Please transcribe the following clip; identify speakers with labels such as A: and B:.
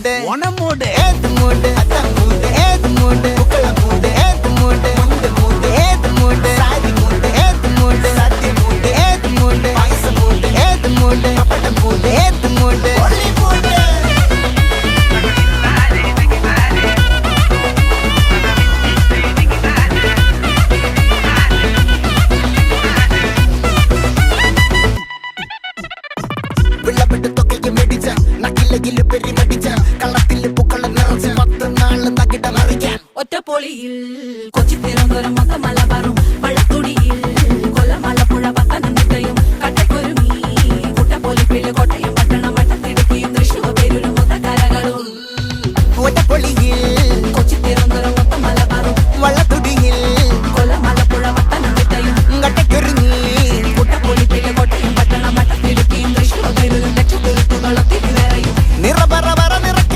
A: மூடு ஒன மூடு ஏத்து மூடு அத்த மூடு ஏத்து மூடு புக்கல மூடு ஏத்து மூடு முண்டு மூடு ஏத்து மூடு சாதி மூடு ஏத்து மூடு சத்தி மூடு ஏத்து மூடு பாயச மூடு ஏத்து மூடு பப்பட மூடு ஏத்து மூடு ஒளி மூடு വിളവെട്ട് തൊക്കയ്ക്ക് മെടിച്ച നക്കിലകില് പെരിമടിച്ച കള്ളത്തില് പൂക്കള നിറച്ച് 10 നാള് നകിട മറിക്കാൻ
B: ഒറ്റപ്പൊളിയിൽ കൊച്ചി തിരുവനന്തപുരം മൊത്തം മലബാറും വള്ളത്തുടിയിൽ